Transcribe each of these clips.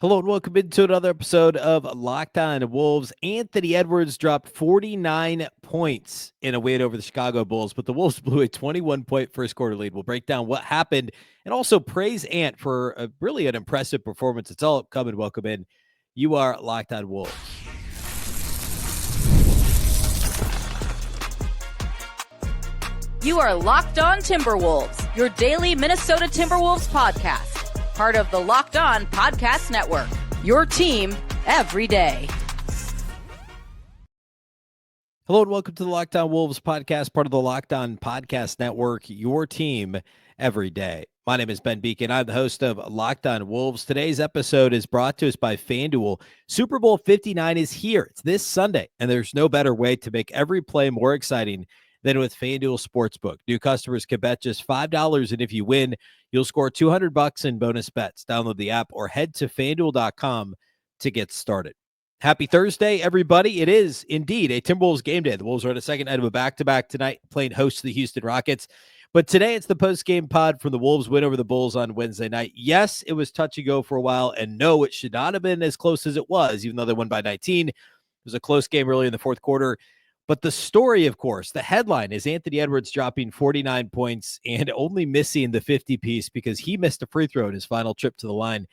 Hello and welcome into another episode of Locked On Wolves. Anthony Edwards dropped 49 points in a win over the Chicago Bulls, but the Wolves blew a 21-point first quarter lead. We'll break down what happened and also praise Ant for really an impressive performance. It's all upcoming. Welcome in. You are Locked On Wolves. You are Locked On Timberwolves, your daily Minnesota Timberwolves podcast. Part of the Locked On Podcast Network, your team every day. Hello and welcome to the Locked On Wolves podcast, part of the Locked On Podcast Network, your team every day. My name is Ben Beecken. I'm the host of Locked On Wolves. Today's episode is brought to us by FanDuel. Super Bowl 59 is here. It's this Sunday, and there's no better way to make every play more exciting than with FanDuel Sportsbook. New customers can bet just $5, and if you win, you'll score $200 in bonus bets. Download the app or head to FanDuel.com to get started. Happy Thursday, everybody. It is indeed a Timberwolves game day. The Wolves are on a second night of a back-to-back tonight, playing host to the Houston Rockets. But today it's the post-game pod from the Wolves win over the Bulls on Wednesday night. Yes, it was touch-and-go for a while, and no, it should not have been as close as it was, even though they won by 19. It was a close game early in the fourth quarter. But the story, of course, the headline is Anthony Edwards dropping 49 points and only missing the 50 piece because he missed a free throw in his final trip to the line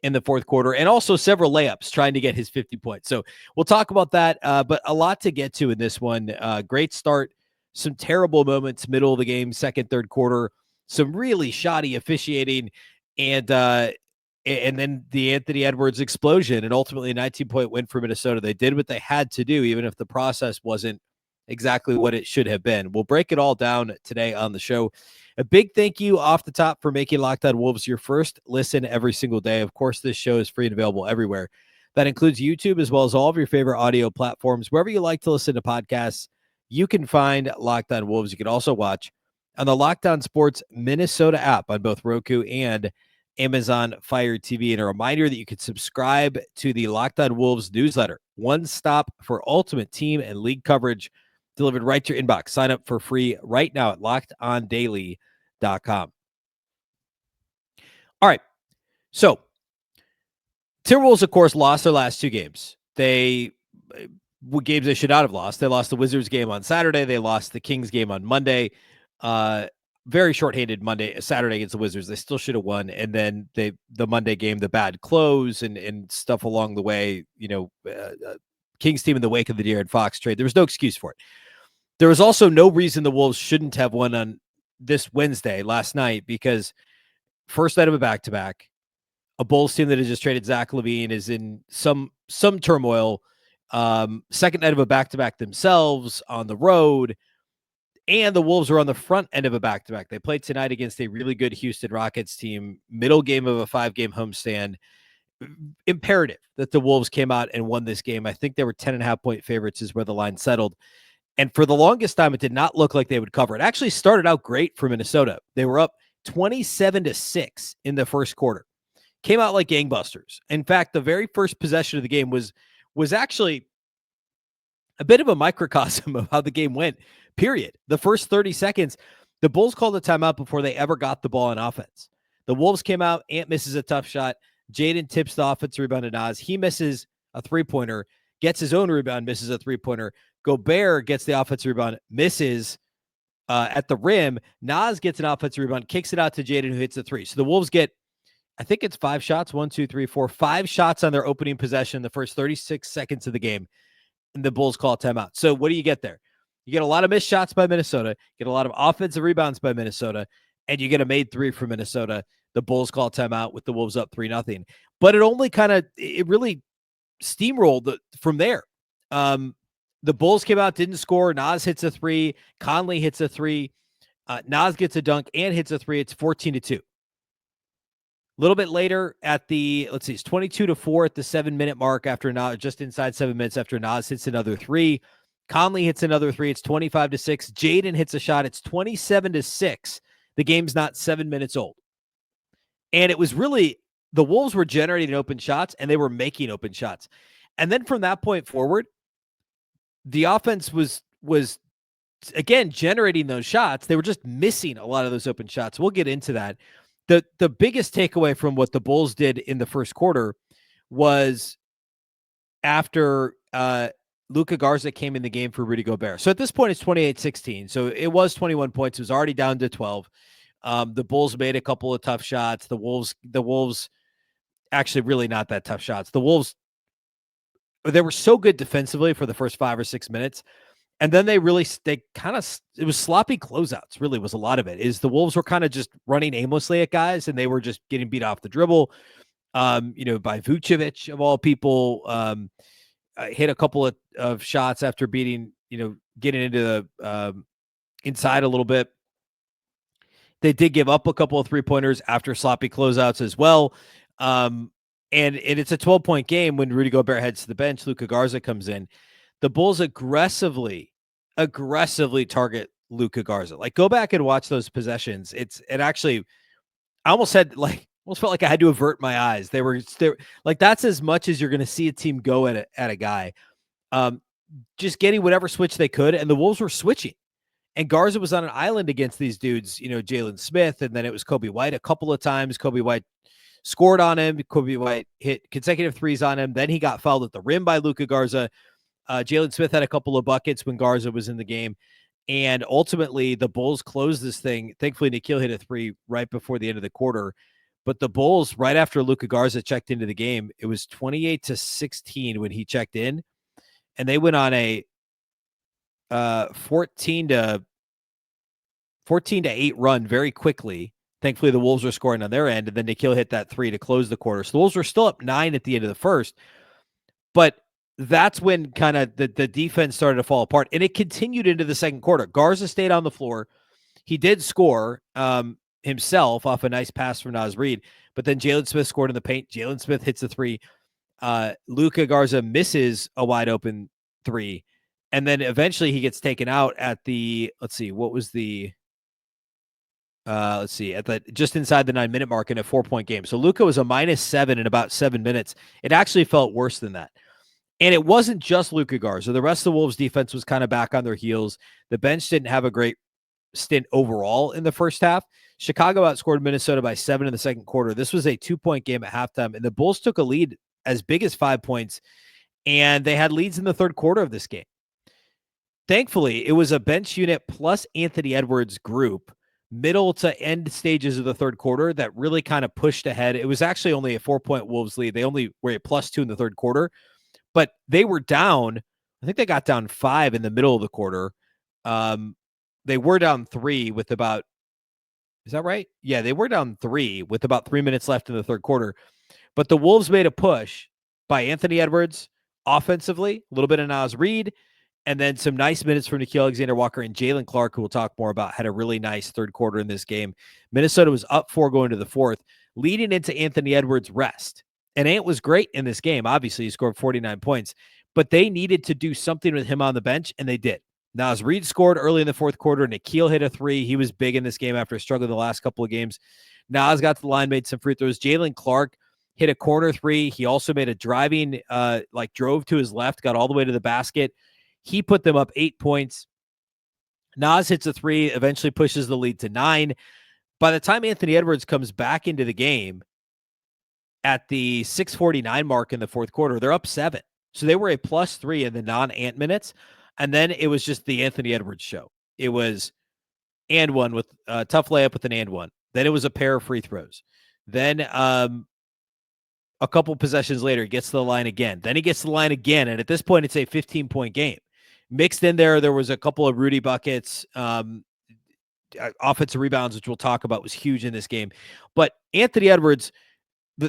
in the fourth quarter, and also several layups trying to get his 50 points. So we'll talk about that, but a lot to get to in this one. Great start, some terrible moments, middle of the game, second, third quarter, some really shoddy officiating, and then the Anthony Edwards explosion, and ultimately a 19-point win for Minnesota. They did what they had to do, even if the process wasn't exactly what it should have been. We'll break it all down today on the show. A big thank you off the top for making Locked On Wolves your first listen every single day. Of course, this show is free and available everywhere. That includes YouTube as well as all of your favorite audio platforms. Wherever you like to listen to podcasts, you can find Locked On Wolves. You can also watch on the Locked On Sports Minnesota app on both Roku and Amazon Fire TV. And a reminder that you can subscribe to the Locked On Wolves newsletter. One stop for ultimate team and league coverage delivered right to your inbox. Sign up for free right now at lockedondaily.com. All right. So Timberwolves, of course, lost their last two games. Games they should not have lost. They lost the Wizards game on Saturday. They lost the Kings game on Monday. Very shorthanded Saturday against the Wizards. They still should have won. And then the Monday game, the bad close and stuff along the way, Kings team in the wake of the De'Aaron Fox trade. There was no excuse for it. There was also no reason the Wolves shouldn't have won on this Wednesday, last night, because first night of a back-to-back, a Bulls team that has just traded Zach LaVine is in some turmoil. Second night of a back-to-back themselves on the road, and the Wolves were on the front end of a back-to-back. They played tonight against a really good Houston Rockets team, middle game of a 5-game homestand. Imperative that the Wolves came out and won this game. I think they were 10.5-point favorites is where the line settled. And for the longest time, it did not look like they would cover. It actually started out great for Minnesota. They were up 27-6 in the first quarter. Came out like gangbusters. In fact, the very first possession of the game was actually a bit of a microcosm of how the game went, period. The first 30 seconds, the Bulls called a timeout before they ever got the ball on offense. The Wolves came out, Ant misses a tough shot. Jaden tips the offensive rebound to Naz. He misses a three-pointer, gets his own rebound, misses a three-pointer. Gobert gets the offensive rebound, misses at the rim. Naz gets an offensive rebound, kicks it out to Jaden, who hits a three. So the Wolves get, I think it's 5 shots, 1, 2, 3, 4, 5 shots on their opening possession in the first 36 seconds of the game, and the Bulls call timeout. So what do you get there? You get a lot of missed shots by Minnesota, get a lot of offensive rebounds by Minnesota, and you get a made three from Minnesota. The Bulls call timeout with the Wolves up 3-0. But it really steamrolled from there. The Bulls came out, didn't score. Naz hits a three. Conley hits a three. Naz gets a dunk and hits a three. It's 14-2. A little bit later it's 22-4 at the 7-minute mark after Naz, just inside 7 minutes after Naz hits another three. Conley hits another three. It's 25-6. Jaden hits a shot. It's 27-6. The game's not 7 minutes old. And it was really, the Wolves were generating open shots and they were making open shots. And then from that point forward, the offense was again generating those shots. They were just missing a lot of those open shots. We'll get into that. The biggest takeaway from what the Bulls did in the first quarter was after Luka Garza came in the game for Rudy Gobert. So at this point, it's 28-16. So it was 21 points. It was already down to 12. The Bulls made a couple of tough shots. The Wolves actually really not that tough shots. The Wolves, they were so good defensively for the first 5 or 6 minutes. And then it was sloppy closeouts, really was a lot of it. Is the Wolves were kind of just running aimlessly at guys, and they were just getting beat off the dribble, by Vucevic, of all people. Hit a couple of shots after getting into the inside a little bit. They did give up a couple of 3-pointers after sloppy closeouts as well. And it's a 12-point game when Rudy Gobert heads to the bench. Luka Garza comes in. The Bulls aggressively target Luka Garza. Like, go back and watch those possessions. I almost felt like I had to avert my eyes. They were like, that's as much as you're going to see a team go at a guy. Just getting whatever switch they could, and the Wolves were switching. And Garza was on an island against these dudes, Jalen Smith, and then it was Kobe White a couple of times. Kobe White scored on him. Kobe White hit consecutive threes on him. Then he got fouled at the rim by Luka Garza. Jalen Smith had a couple of buckets when Garza was in the game. And ultimately, the Bulls closed this thing. Thankfully, Nikhil hit a 3 right before the end of the quarter. But the Bulls, right after Luka Garza checked into the game, it was 28-16 when he checked in. And they went on a 14-8 run very quickly. Thankfully, the Wolves were scoring on their end, and then Nikhil hit that 3 to close the quarter. So the Wolves were still up 9 at the end of the first. But that's when kind of the defense started to fall apart, and it continued into the second quarter. Garza stayed on the floor. He did score himself off a nice pass from Reid, but then Jalen Smith scored in the paint. Jalen Smith hits a 3. Luka Garza misses a wide open 3, and then eventually he gets taken out at the just inside the 9-minute mark in a 4-point game. So Luka was a -7 in about 7 minutes. It actually felt worse than that. And it wasn't just Luka Garza. The rest of the Wolves defense was kind of back on their heels. The bench didn't have a great stint overall in the first half. Chicago outscored Minnesota by 7 in the second quarter. This was a 2-point game at halftime, and the Bulls took a lead as big as 5 points, and they had leads in the third quarter of this game. Thankfully, it was a bench unit plus Anthony Edwards group, middle to end stages of the third quarter, that really kind of pushed ahead. It was actually only a 4-point Wolves lead. They only were a +2 in the third quarter, but they were down. I think they got down 5 in the middle of the quarter. They were down 3 with about, is that right? Yeah, they were down 3 with about 3 minutes left in the third quarter. But the Wolves made a push by Anthony Edwards offensively, a little bit of Reid, and then some nice minutes from Nickeil Alexander-Walker, and Jalen Clark, who we'll talk more about, had a really nice third quarter in this game. Minnesota was up 4 going to the fourth, leading into Anthony Edwards' rest. And Ant was great in this game. Obviously, he scored 49 points, but they needed to do something with him on the bench, and they did. Reid scored early in the fourth quarter. Nickeil hit a 3. He was big in this game after struggling the last couple of games. Got to the line, made some free throws. Jalen Clark hit a corner 3. He also made a driving, drove to his left, got all the way to the basket. He put them up 8 points. Hits a 3, eventually pushes the lead to 9. By the time Anthony Edwards comes back into the game at the 6:49 mark in the fourth quarter, they're up 7. So they were a +3 in the non-Ant minutes. And then it was just the Anthony Edwards show. It was and one with a tough layup with an and one. Then it was a pair of free throws. Then a couple possessions later, he gets to the line again. Then he gets to the line again. And at this point, it's a 15-point game. Mixed in there was a couple of Rudy buckets. Offensive rebounds, which we'll talk about, was huge in this game. But Anthony Edwards,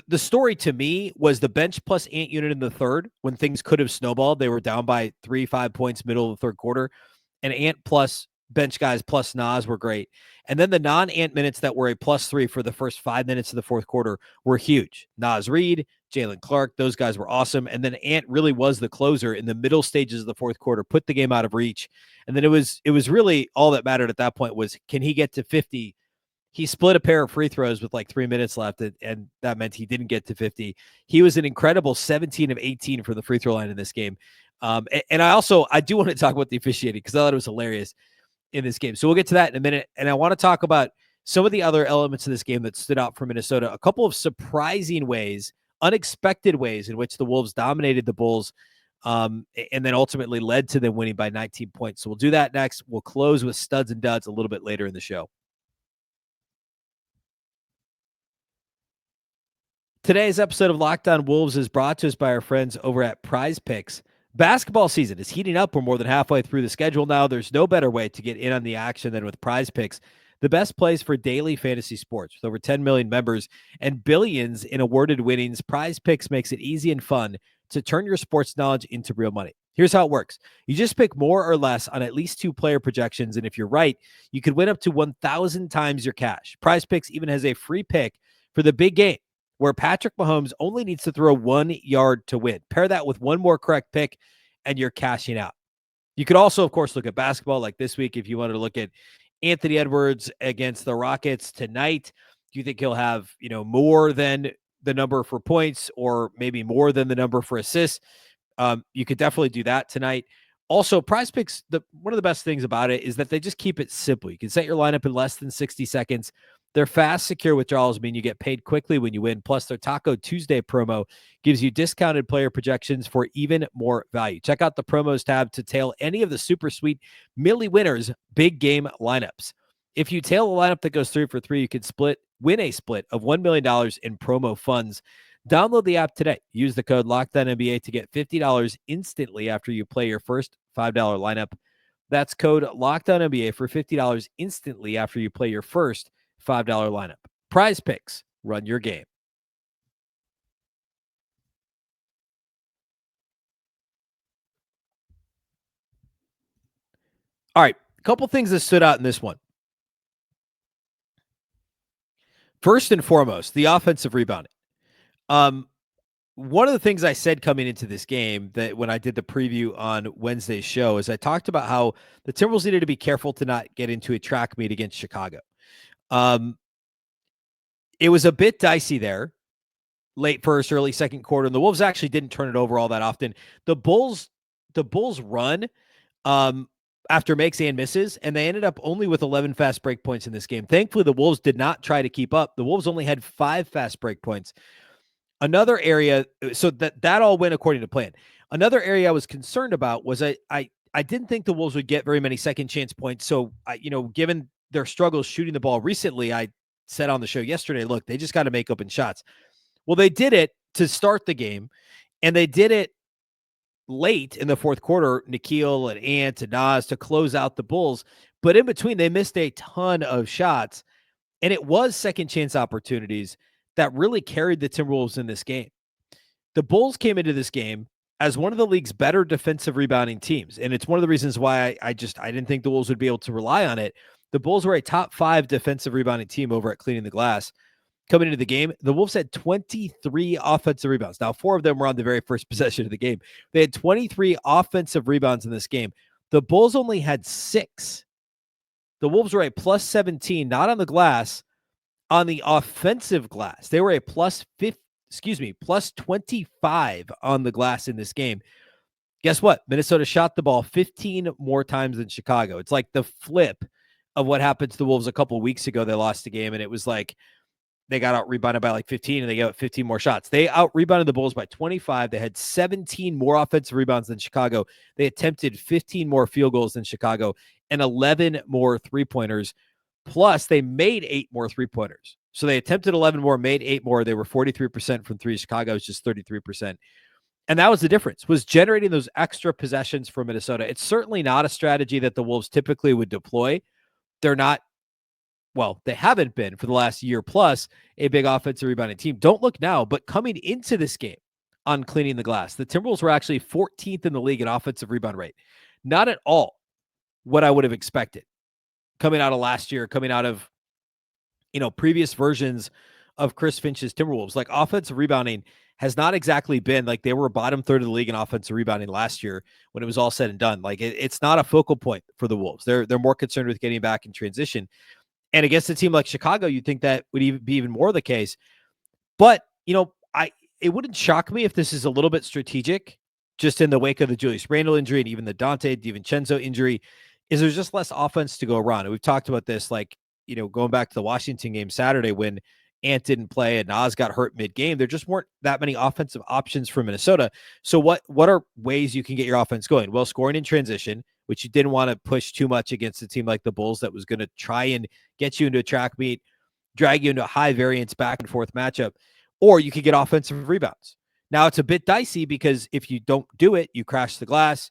the story to me was the bench plus Ant unit in the third when things could have snowballed. They were down by 3-5 points middle of the third quarter. And Ant plus bench guys plus Nas were great. And then the non-Ant minutes that were a +3 for the first 5 minutes of the fourth quarter were huge. Reid, Jalen Clark, those guys were awesome. And then Ant really was the closer in the middle stages of the fourth quarter, put the game out of reach. And then it was really all that mattered at that point was, can he get to 50? He split a pair of free throws with 3 minutes left, and that meant he didn't get to 50. He was an incredible 17 of 18 for the free throw line in this game. And I do want to talk about the officiating because I thought it was hilarious in this game. So we'll get to that in a minute. And I want to talk about some of the other elements of this game that stood out for Minnesota. A couple of surprising ways unexpected ways in which the Wolves dominated the Bulls, and then ultimately led to them winning by 19 points. So we'll do that next. We'll close with studs and duds a little bit later in the show. Today's episode of Locked On Wolves is brought to us by our friends over at PrizePicks. Basketball season is heating up. We're more than halfway through the schedule now. There's no better way to get in on the action than with PrizePicks, the best place for daily fantasy sports. With over 10 million members and billions in awarded winnings, PrizePicks makes it easy and fun to turn your sports knowledge into real money. Here's how it works. You just pick more or less on at least 2 player projections, and if you're right, you could win up to 1,000 times your cash. PrizePicks even has a free pick for the big game, where Patrick Mahomes only needs to throw 1 yard to win. Pair that with one more correct pick, and you're cashing out. You could also, of course, look at basketball like this week. If you wanted to look at Anthony Edwards against the Rockets tonight, do you think he'll have, more than the number for points or maybe more than the number for assists? You could definitely do that tonight. Also, PrizePicks, one of the best things about it is that they just keep it simple. You can set your lineup in less than 60 seconds. Their fast, secure withdrawals mean you get paid quickly when you win. Plus, their Taco Tuesday promo gives you discounted player projections for even more value. Check out the promos tab to tail any of the super sweet Millie Winners big game lineups. If you tail a lineup that goes 3 for 3, you can win a split of $1 million in promo funds. Download the app today. Use the code LOCKEDONNBA to get $50 instantly after you play your first $5 lineup. That's code LOCKEDONNBA for $50 instantly after you play your first $5 lineup. PrizePicks, run your game. All right, a couple things that stood out in this one. First and foremost, the offensive rebounding. One of the things I said coming into this game that when I did the preview on Wednesday's show is I talked about how the Timberwolves needed to be careful to not get into a track meet against Chicago. It was a bit dicey there, late first, early second quarter, and the Wolves actually didn't turn it over all that often. The Bulls run after makes and misses, and they ended up only with 11 fast break points in this game. Thankfully, the Wolves did not try to keep up. The Wolves only had 5 fast break points. Another area, so that all went according to plan. Another area I was concerned about was I didn't think the Wolves would get very many second chance points. So, given their struggles shooting the ball recently, I said on the show yesterday, look, they just got to make open shots. Well, they did it to start the game, and they did it late in the fourth quarter, Nikhil and Ant and Nas to close out the Bulls. But in between, they missed a ton of shots, and it was second chance opportunities that really carried the Timberwolves in this game. The Bulls came into this game as one of the league's better defensive rebounding teams, and it's one of the reasons why I didn't think the Wolves would be able to rely on it. The Bulls were a top 5 defensive rebounding team over at Cleaning the Glass. Coming into the game, the Wolves had 23 offensive rebounds. Now, 4 of them were on the very first possession of the game. They had 23 offensive rebounds in this game. The Bulls only had 6. The Wolves were a plus 17, not on the glass, on the offensive glass. They were a plus 25 on the glass in this game. Guess what? Minnesota shot the ball 15 more times than Chicago. It's like the flip of what happened to the Wolves a couple of weeks ago. They lost the game, and it was like they got out rebounded by like 15, and they got 15 more shots. They out rebounded the Bulls by 25. They had 17 more offensive rebounds than Chicago. They attempted 15 more field goals than Chicago and 11 more three-pointers. Plus, they made 8 more three-pointers. So they attempted 11 more, made 8 more. They were 43% from 3. Chicago was just 33%. And that was the difference, was generating those extra possessions for Minnesota. It's certainly not a strategy that the Wolves typically would deploy. They're not, well, they haven't been for the last year plus a big offensive rebounding team. Don't look now, but coming into this game on Cleaning the Glass, the Timberwolves were actually 14th in the league in offensive rebound rate. Not at all what I would have expected coming out of last year, coming out of, previous versions of Chris Finch's Timberwolves. Like, offensive rebounding has not exactly been like they were bottom third of the league in offensive rebounding last year when it was all said and done. Like, it's not a focal point for the Wolves. They're more concerned with getting back in transition. And against a team like Chicago, you'd think that would be even more the case. But, it wouldn't shock me if this is a little bit strategic, just in the wake of the Julius Randle injury and even the Dante DiVincenzo injury, is there's just less offense to go around. And we've talked about this, going back to the Washington game Saturday when Ant didn't play and Nas got hurt mid-game. There just weren't that many offensive options for Minnesota. So what are ways you can get your offense going? Well, scoring in transition, which you didn't want to push too much against a team like the Bulls that was going to try and get you into a track meet, drag you into a high variance back and forth matchup, or you could get offensive rebounds. Now it's a bit dicey because if you don't do it, you crash the glass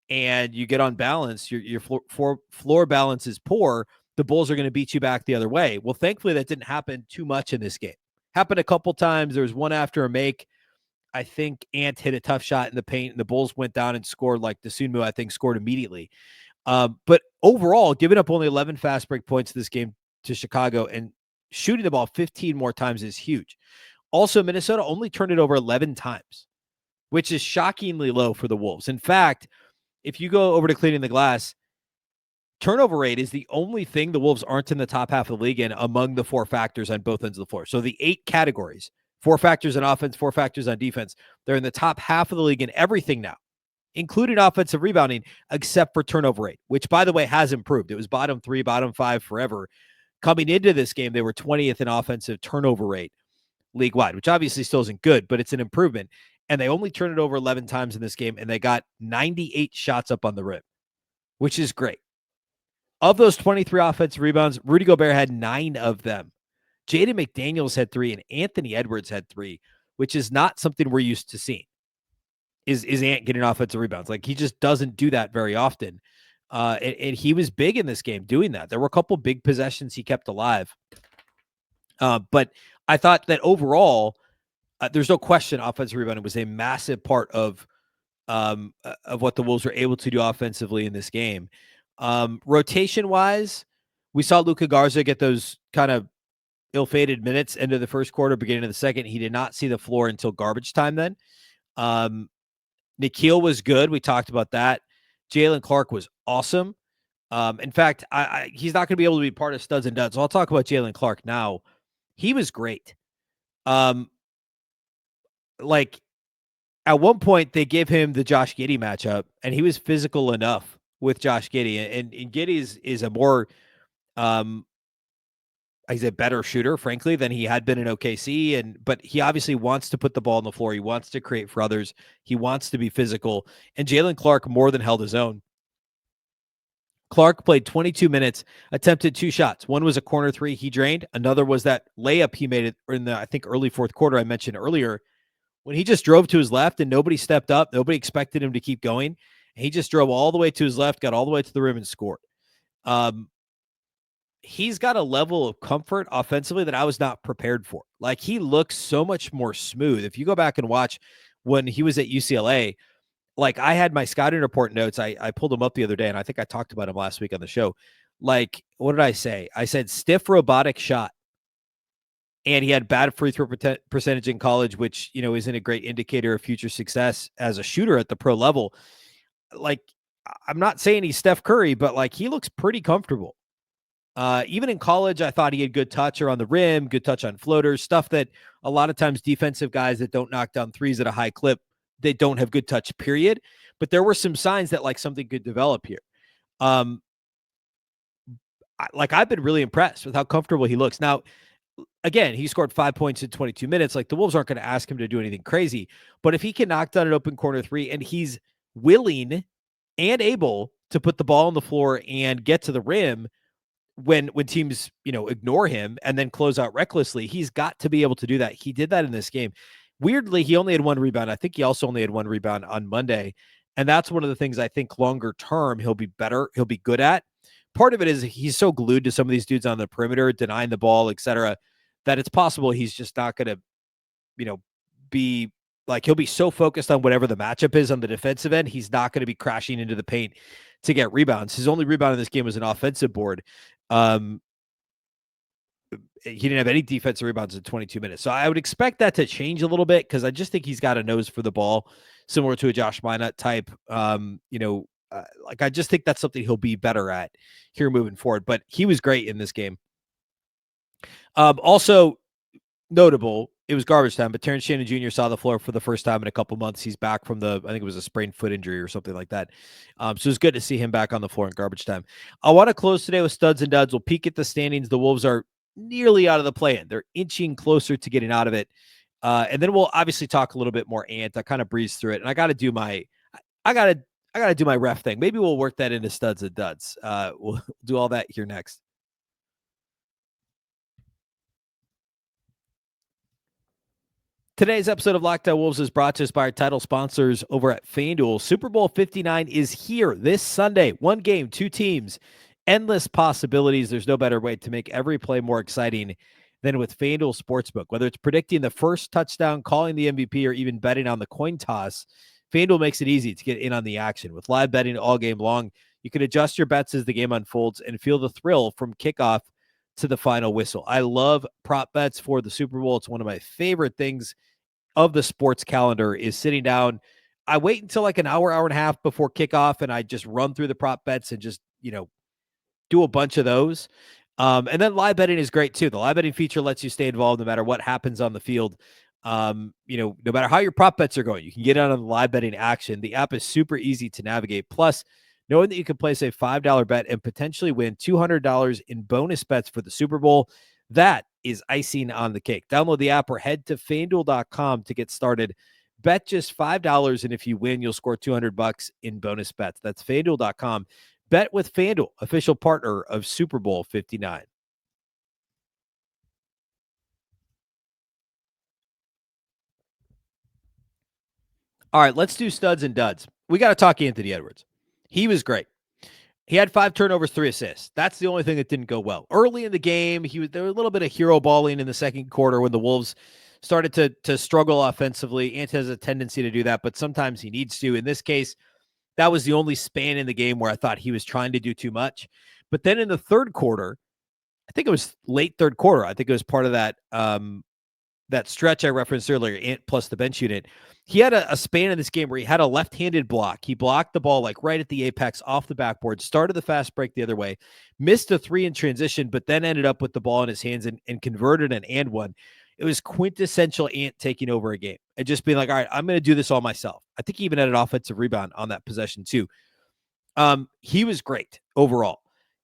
and you get unbalanced. Your floor balance is poor. The Bulls are going to beat you back the other way. Well, thankfully that didn't happen too much in this game. Happened a couple times. There was one after a make. I think Ant hit a tough shot in the paint and the Bulls went down and scored. Like the Sunmu, I think, scored immediately. But overall, giving up only 11 fast break points this game to Chicago and shooting the ball 15 more times is huge. Also, Minnesota only turned it over 11 times, which is shockingly low for the Wolves. In fact, if you go over to cleaning the glass, turnover rate is the only thing the Wolves aren't in the top half of the league in among the 4 factors on both ends of the floor. So the 8 categories, 4 factors on offense, 4 factors on defense, they're in the top half of the league in everything now, including offensive rebounding, except for turnover rate, which, by the way, has improved. It was bottom 3, bottom 5 forever. Coming into this game, they were 20th in offensive turnover rate league-wide, which obviously still isn't good, but it's an improvement. And they only turned it over 11 times in this game, and they got 98 shots up on the rim, which is great. Of those 23 offensive rebounds, Rudy Gobert had 9 of them. Jaden McDaniels had 3, and Anthony Edwards had 3, which is not something we're used to seeing. Is Ant getting offensive rebounds? Like, he just doesn't do that very often. And he was big in this game doing that. There were a couple big possessions he kept alive. But I thought that overall, there's no question offensive rebounding was a massive part of what the Wolves were able to do offensively in this game. Rotation-wise, we saw Luka Garza get those kind of ill-fated minutes into the first quarter, beginning of the second. He did not see the floor until garbage time then. Nikhil was good. We talked about that. Jalen Clark was awesome. In fact, he's not going to be able to be part of studs and duds. So I'll talk about Jalen Clark now. He was great. Like at one point they gave him the Josh Giddey matchup and he was physical enough with Josh Giddey, and Giddey is a more, he's a better shooter, frankly, than he had been in OKC. But he obviously wants to put the ball on the floor. He wants to create for others. He wants to be physical, and Jalen Clark more than held his own. Clark played 22 minutes, attempted 2 shots. One was a corner 3 he drained. Another was that layup he made it in the, I think, early fourth quarter I mentioned earlier, when he just drove to his left and nobody stepped up. Nobody expected him to keep going. He just drove all the way to his left, got all the way to the rim and scored. He's got a level of comfort offensively that I was not prepared for. Like, he looks so much more smooth. If you go back and watch when he was at UCLA, like, I had my scouting report notes. I pulled them up the other day, and I think I talked about him last week on the show. Like, what did I say? I said stiff robotic shot. And he had bad free throw percentage in college, which, you know, isn't a great indicator of future success as a shooter at the pro level. Like, I'm not saying he's Steph Curry, but like, he looks pretty comfortable. Even in college, I thought he had good touch around the rim, good touch on floaters, stuff that a lot of times defensive guys that don't knock down threes at a high clip, they don't have good touch, period. But there were some signs that like something could develop here. I've been really impressed with how comfortable he looks. Now, again, he scored 5 points in 22 minutes. Like, the Wolves aren't going to ask him to do anything crazy, but if he can knock down an open corner 3 and he's willing and able to put the ball on the floor and get to the rim when teams, you know, ignore him and then close out recklessly, he's got to be able to do that. He did that in this game. Weirdly, he only had 1 rebound. I think he also only had 1 rebound on Monday. And that's one of the things I think longer term he'll be good at. Part of it is he's so glued to some of these dudes on the perimeter, denying the ball, etc., that it's possible he's just not going to, you know, be like, he'll be so focused on whatever the matchup is on the defensive end, he's not going to be crashing into the paint to get rebounds. His only rebound in this game was an offensive board. He didn't have any defensive rebounds in 22 minutes. So I would expect that to change a little bit, because I just think he's got a nose for the ball, similar to a Josh Minot type. Like, I just think that's something he'll be better at here moving forward. But he was great in this game. Also notable, it was garbage time, but Terrence Shannon Jr. saw the floor for the first time in a couple months. He's back from I think it was a sprained foot injury or something like that. So it's good to see him back on the floor in garbage time. I want to close today with studs and duds. We'll peek at the standings. The Wolves are nearly out of the play-in. They're inching closer to getting out of it. And then we'll obviously talk a little bit more Ant. I kind of breezed through it, and I got to do my ref thing. Maybe we'll work that into studs and duds. We'll do all that here next. Today's episode of Locked On Wolves is brought to us by our title sponsors over at FanDuel. Super Bowl 59 is here this Sunday. One game, two teams, endless possibilities. There's no better way to make every play more exciting than with FanDuel Sportsbook. Whether it's predicting the first touchdown, calling the MVP, or even betting on the coin toss, FanDuel makes it easy to get in on the action. With live betting all game long, you can adjust your bets as the game unfolds and feel the thrill from kickoff to the final whistle. I love prop bets for the Super Bowl. It's one of my favorite things of the sports calendar is sitting down. I wait until like an hour and a half before kickoff, and I just run through the prop bets and just, do a bunch of those. And then live betting is great too. The live betting feature lets you stay involved no matter what happens on the field. No matter how your prop bets are going, you can get on the live betting action. The app is super easy to navigate. Plus, knowing that you can place a $5 bet and potentially win $200 in bonus bets for the Super Bowl, that is icing on the cake. Download the app or head to FanDuel.com to get started. Bet just $5, and if you win, you'll score $200 in bonus bets. That's FanDuel.com. Bet with FanDuel, official partner of Super Bowl 59. All right, let's do studs and duds. We got to talk Anthony Edwards. He was great. He had 5 turnovers, 3 assists. That's the only thing that didn't go well. Early in the game, there was a little bit of hero balling in the second quarter when the Wolves started to struggle offensively. Ant has a tendency to do that, but sometimes he needs to. In this case, that was the only span in the game where I thought he was trying to do too much. But then in the third quarter, I think it was late third quarter. I think it was part of that that stretch I referenced earlier, Ant plus the bench unit. He had a span in this game where he had a left-handed block. He blocked the ball like right at the apex off the backboard, started the fast break the other way, missed a 3 in transition, but then ended up with the ball in his hands and converted an and one. It was quintessential Ant taking over a game and just being like, all right, I'm going to do this all myself. I think he even had an offensive rebound on that possession too. He was great overall.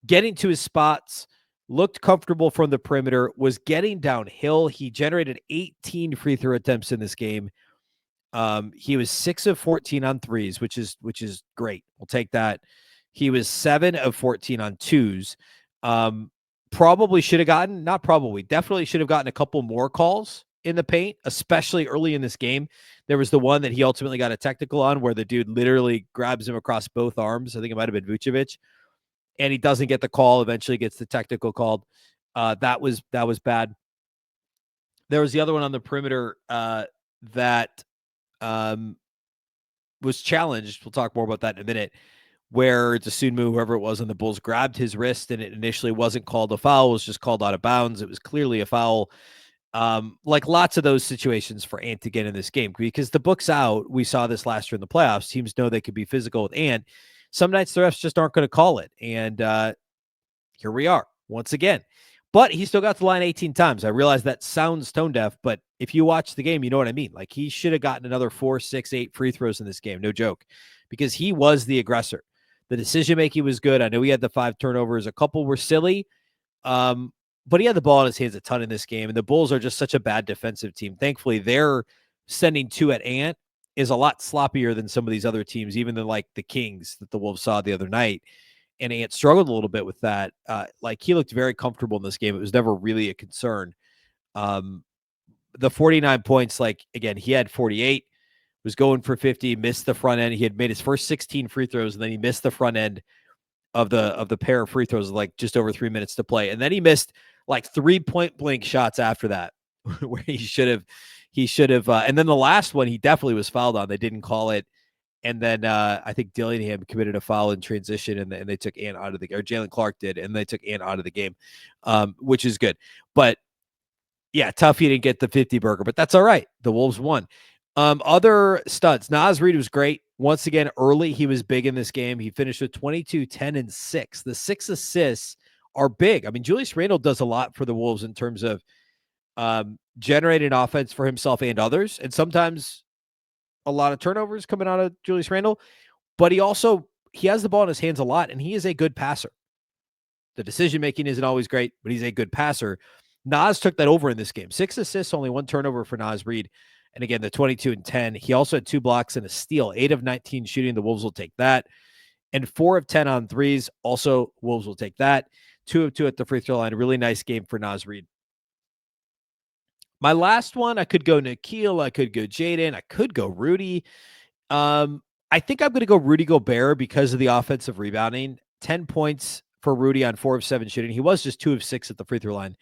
Getting to his spots, looked comfortable from the perimeter, was getting downhill. He generated 18 free throw attempts in this game. He was 6 of 14 on threes, which is great. We'll take that. He was 7 of 14 on twos. Definitely should have gotten a couple more calls in the paint, especially early in this game. There was the one that he ultimately got a technical on where the dude literally grabs him across both arms. I think it might have been Vucevic, and he doesn't get the call, eventually gets the technical called. That was bad. There was the other one on the perimeter that was challenged. We'll talk more about that in a minute, where Dosunmu, whoever it was on the Bulls, grabbed his wrist, and it initially wasn't called a foul. It was just called out of bounds. It was clearly a foul. Like lots of those situations for Ant to get in this game, because the book's out. We saw this last year in the playoffs. Teams know they could be physical with Ant. Some nights the refs just aren't going to call it. And here we are once again. But he still got the line 18 times. I realize that sounds tone deaf, but if you watch the game, you know what I mean. Like, he should have gotten another 4, 6, 8 free throws in this game. No joke, because he was the aggressor. The decision-making was good. I know he had the 5 turnovers. A couple were silly, but he had the ball in his hands a ton in this game. And the Bulls are just such a bad defensive team. Thankfully, they're sending 2 at Ant is a lot sloppier than some of these other teams, even than like the Kings that the Wolves saw the other night. And Ant struggled a little bit with that. Like, he looked very comfortable in this game. It was never really a concern. The 49 points, like, again, he had 48, was going for 50, missed the front end. He had made his first 16 free throws, and then he missed the front end of the pair of free throws, like just over 3 minutes to play. And then he missed like 3 point blank shots after that, where he should have, and then the last one, he definitely was fouled on. They didn't call it. And then I think Dillingham committed a foul in transition, and they took Ant out of the game, or Jalen Clark did, and they took Ant out of the game, which is good. But yeah, tough he didn't get the 50 burger, but that's all right. The Wolves won. Other studs, Naz Reid was great. Once again, early, he was big in this game. He finished with 22, 10, and 6. The 6 assists are big. I mean, Julius Randle does a lot for the Wolves in terms of generating offense for himself and others, and sometimes a lot of turnovers coming out of Julius Randle, but he has the ball in his hands a lot, and he is a good passer. The decision-making isn't always great, but he's a good passer. Naz took that over in this game. 6 assists, only 1 turnover for Naz Reid. And again, the 22 and 10. He also had 2 blocks and a steal. 8 of 19 shooting. The Wolves will take that. And 4 of 10 on threes. Also, Wolves will take that. 2 of 2 at the free throw line. Really nice game for Naz Reid. My last one, I could go Nikhil. I could go Jaden. I could go Rudy. I think I'm going to go Rudy Gobert because of the offensive rebounding. 10 points for Rudy on 4 of 7 shooting. He was just 2 of 6 at the free throw line.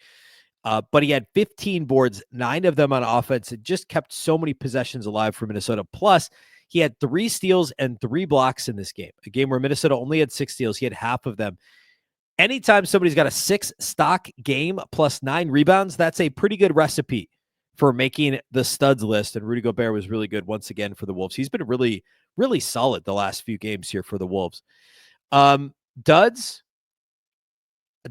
But he had 15 boards, 9 of them on offense. It just kept so many possessions alive for Minnesota. Plus, he had 3 steals and 3 blocks in this game. A game where Minnesota only had 6 steals. He had half of them. Anytime somebody's got a 6 stock game plus 9 rebounds, that's a pretty good recipe for making the studs list. And Rudy Gobert was really good once again for the Wolves. He's been really, really solid the last few games here for the Wolves. Duds,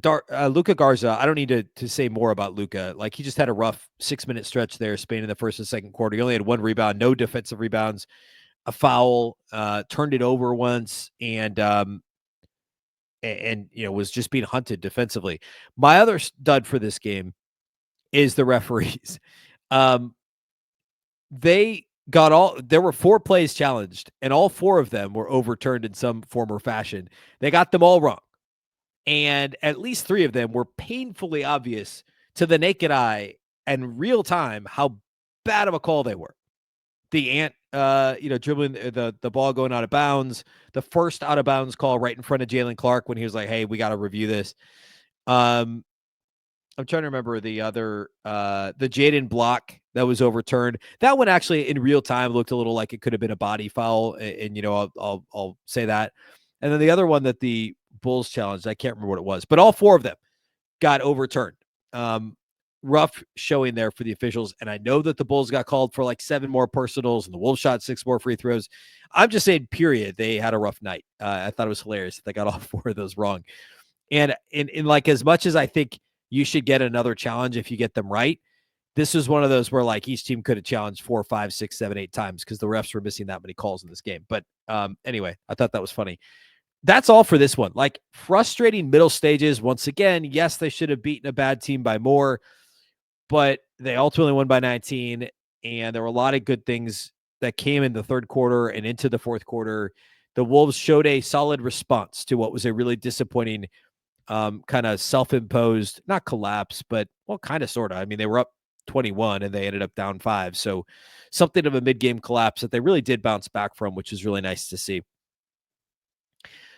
Luka Garza. I don't need to say more about Luka. Like, he just had a rough 6-minute stretch there, spanning the first and second quarter. He only had 1 rebound, no defensive rebounds, a foul, turned it over once, and was just being hunted defensively. My other dud for this game is the referees. There were 4 plays challenged, and all 4 of them were overturned in some form or fashion. They got them all wrong. And at least 3 of them were painfully obvious to the naked eye and real time how bad of a call they were. The dribbling the ball going out of bounds, the first out of bounds call right in front of Jalen Clark when he was like, "Hey, we got to review this." I'm trying to remember the other, the Jaden block that was overturned. That one actually in real time looked a little like it could have been a body foul, and I'll say that. And then the other one that the Bulls challenged, I can't remember what it was, but all 4 of them got overturned. Rough showing there for the officials. And I know that the Bulls got called for like 7 more personals and the Wolves shot 6 more free throws. I'm just saying, period, they had a rough night. I thought it was hilarious that they got all 4 of those wrong. And in like, as much as I think you should get another challenge if you get them right, this is one of those where like each team could have challenged 4, 5, 6, 7, 8 times because the refs were missing that many calls in this game. But anyway, I thought that was funny. That's all for this one. Like, frustrating middle stages. Once again, yes, they should have beaten a bad team by more, but they ultimately won by 19. And there were a lot of good things that came in the third quarter and into the fourth quarter. The Wolves showed a solid response to what was a really disappointing kind of self-imposed, not collapse, but well, kind of, sort of. I mean, they were up 21 and they ended up down 5. So something of a mid-game collapse that they really did bounce back from, which is really nice to see.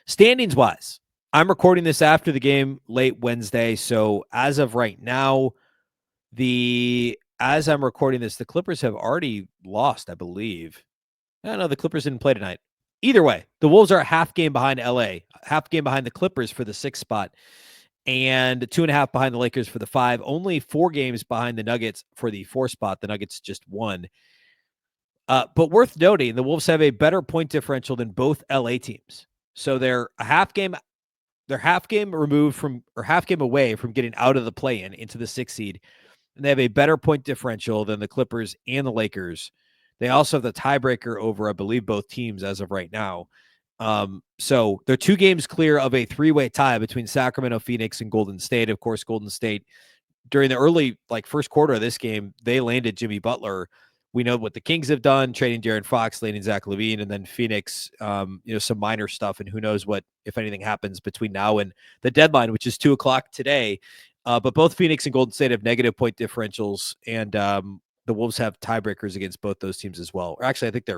Standings wise, I'm recording this after the game late Wednesday. So as of right now, as I'm recording this, the Clippers have already lost, I believe. I don't know. The Clippers didn't play tonight. Either way, the Wolves are a half game behind LA, half game behind the Clippers for the 6th spot, and 2.5 behind the Lakers for the 5. Only 4 games behind the Nuggets for the 4 spot. The Nuggets just won. But worth noting, the Wolves have a better point differential than both LA teams. So they're half game removed from, or half game away from getting out of the play-in into the 6th seed. And they have a better point differential than the Clippers and the Lakers. They also have the tiebreaker over, I believe, both teams as of right now. So they're 2 games clear of a 3-way tie between Sacramento, Phoenix, and Golden State. Of course, Golden State, during the early first quarter of this game, they landed Jimmy Butler. We know what the Kings have done, trading De'Aaron Fox, landing Zach LaVine, and then Phoenix, some minor stuff, and who knows what, if anything, happens between now and the deadline, which is 2:00 today. But both Phoenix and Golden State have negative point differentials, and the Wolves have tiebreakers against both those teams as well. Or actually, I think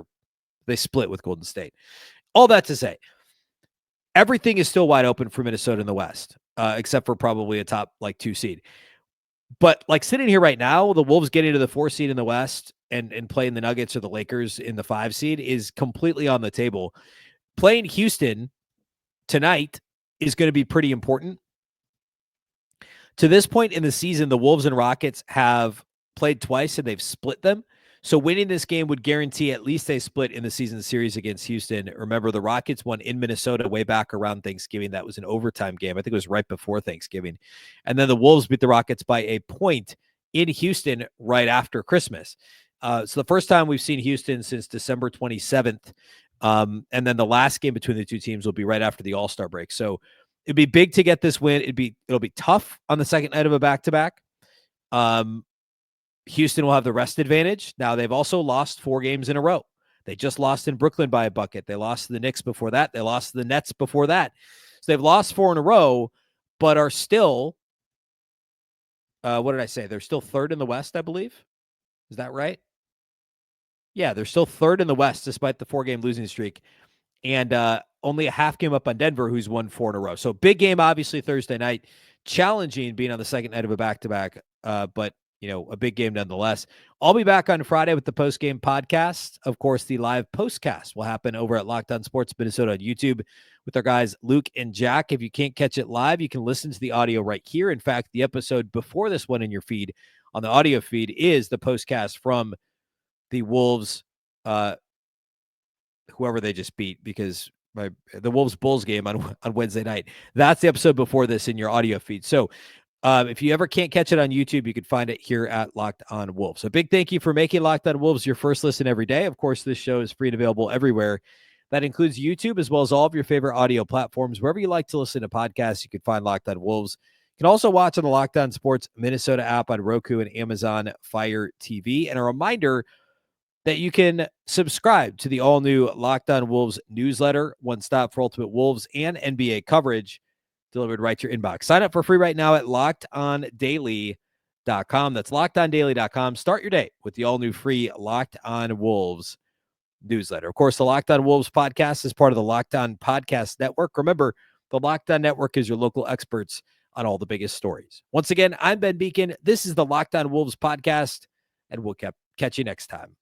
they split with Golden State. All that to say, everything is still wide open for Minnesota in the West, except for probably a top 2 seed. But sitting here right now, the Wolves getting to the 4 seed in the West and playing the Nuggets or the Lakers in the 5 seed is completely on the table. Playing Houston tonight is going to be pretty important. To this point in the season, the Wolves and Rockets have played twice and they've split them. So winning this game would guarantee at least a split in the season series against Houston. Remember, the Rockets won in Minnesota way back around Thanksgiving. That was an overtime game. I think it was right before Thanksgiving. And then the Wolves beat the Rockets by a point in Houston right after Christmas. So the first time we've seen Houston since December 27th. And then the last game between the two teams will be right after the All-Star break. So It'd be big to get this win. It'll be tough on the second night of a back-to-back. Houston will have the rest advantage. Now, they've also lost 4 games in a row. They just lost in Brooklyn by a bucket. They lost to the Knicks before that. They lost to the Nets before that. So they've lost 4 in a row, but are still, what did I say? They're still third in the West, I believe. Is that right? Yeah, they're still third in the West despite the 4-game losing streak. And only a half game up on Denver, who's won 4 in a row. So big game, obviously, Thursday night. Challenging being on the second night of a back-to-back, but a big game nonetheless. I'll be back on Friday with the post-game podcast. Of course, the live postcast will happen over at Locked On Sports Minnesota on YouTube with our guys Luke and Jack. If you can't catch it live, you can listen to the audio right here. In fact, the episode before this one in your feed on the audio feed is the postcast from the Wolves, whoever they just beat, because the Wolves Bulls game on Wednesday night. That's the episode before this in your audio feed. So if you ever can't catch it on YouTube, you can find it here at Locked On Wolves. So big thank you for making Locked On Wolves your first listen every day. Of course, this show is free and available everywhere. That includes YouTube as well as all of your favorite audio platforms. Wherever you like to listen to podcasts, you can find Locked On Wolves. You can also watch on the Locked On Sports Minnesota app on Roku and Amazon Fire TV. And a reminder that you can subscribe to the all-new Locked On Wolves newsletter, one stop for Ultimate Wolves and NBA coverage, delivered right to your inbox. Sign up for free right now at LockedOnDaily.com. That's LockedOnDaily.com. Start your day with the all-new free Locked On Wolves newsletter. Of course, the Locked On Wolves podcast is part of the Locked On Podcast Network. Remember, the Locked On Network is your local experts on all the biggest stories. Once again, I'm Ben Beecken. This is the Locked On Wolves podcast, and we'll catch you next time.